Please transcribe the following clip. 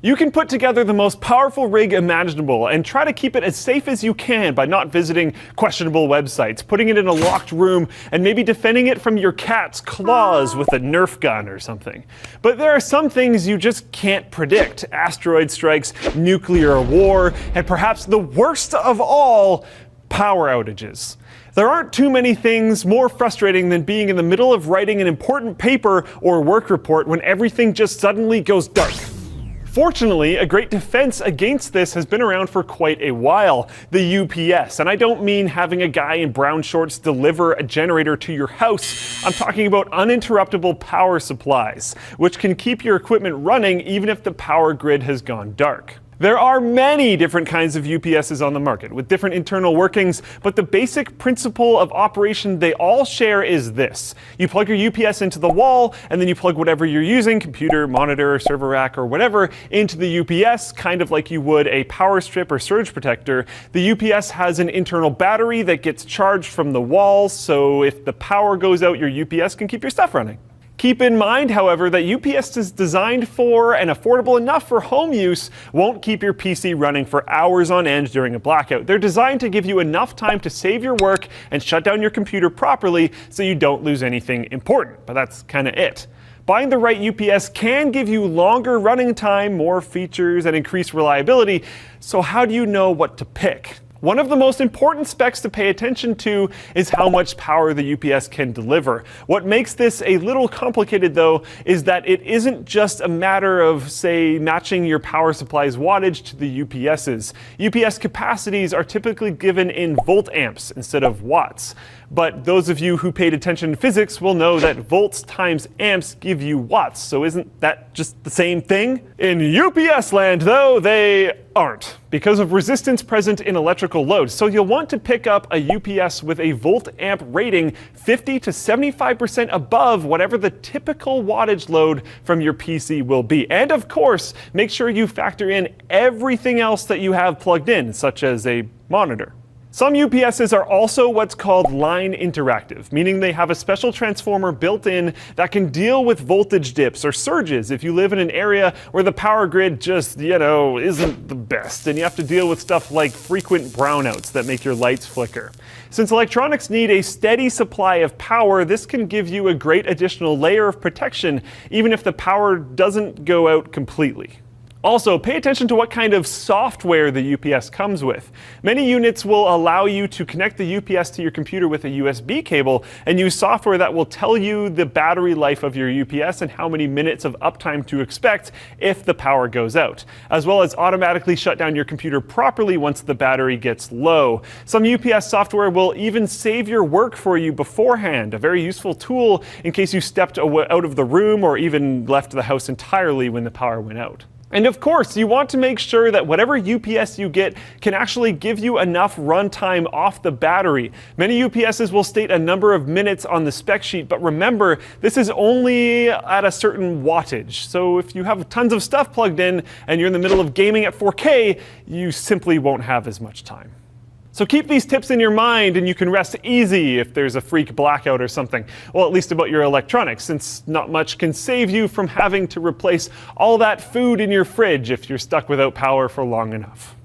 You can put together the most powerful rig imaginable and try to keep it as safe as you can by not visiting questionable websites, putting it in a locked room, and maybe defending it from your cat's claws with a Nerf gun or something. But there are some things you just can't predict. Asteroid strikes, nuclear war, and perhaps the worst of all, power outages. There aren't too many things more frustrating than being in the middle of writing an important paper or work report when everything just suddenly goes dark. Fortunately, a great defense against this has been around for quite a while, the UPS. And I don't mean having a guy in brown shorts deliver a generator to your house. I'm talking about uninterruptible power supplies, which can keep your equipment running even if the power grid has gone dark. There are many different kinds of UPSs on the market with different internal workings, but the basic principle of operation they all share is this. You plug your UPS into the wall, and then you plug whatever you're using, computer, monitor, server rack, or whatever, into the UPS, kind of like you would a power strip or surge protector. The UPS has an internal battery that gets charged from the wall, so if the power goes out, your UPS can keep your stuff running. Keep in mind, however, that UPS is designed for and affordable enough for home use won't keep your PC running for hours on end during a blackout. They're designed to give you enough time to save your work and shut down your computer properly so you don't lose anything important, but that's kind of it. Buying the right UPS can give you longer running time, more features, and increased reliability, so how do you know what to pick? One of the most important specs to pay attention to is how much power the UPS can deliver. What makes this a little complicated, though, is that it isn't just a matter of, say, matching your power supply's wattage to the UPS's. UPS capacities are typically given in volt amps instead of watts. But those of you who paid attention to physics will know that volts times amps give you watts, so isn't that just the same thing? In UPS land, though, they aren't, because of resistance present in electrical load. So you'll want to pick up a UPS with a volt amp rating 50 to 75% above whatever the typical wattage load from your PC will be. And of course, make sure you factor in everything else that you have plugged in, such as a monitor. Some UPSs are also what's called line interactive, meaning they have a special transformer built in that can deal with voltage dips or surges if you live in an area where the power grid just, isn't the best, and you have to deal with stuff like frequent brownouts that make your lights flicker. Since electronics need a steady supply of power, this can give you a great additional layer of protection, even if the power doesn't go out completely. Also, pay attention to what kind of software the UPS comes with. Many units will allow you to connect the UPS to your computer with a USB cable and use software that will tell you the battery life of your UPS and how many minutes of uptime to expect if the power goes out, as well as automatically shut down your computer properly once the battery gets low. Some UPS software will even save your work for you beforehand, a very useful tool in case you stepped out of the room or even left the house entirely when the power went out. And of course, you want to make sure that whatever UPS you get can actually give you enough runtime off the battery. Many UPSs will state a number of minutes on the spec sheet, but remember, this is only at a certain wattage. So if you have tons of stuff plugged in and you're in the middle of gaming at 4K, you simply won't have as much time. So keep these tips in your mind and you can rest easy if there's a freak blackout or something. Well, at least about your electronics, since not much can save you from having to replace all that food in your fridge if you're stuck without power for long enough.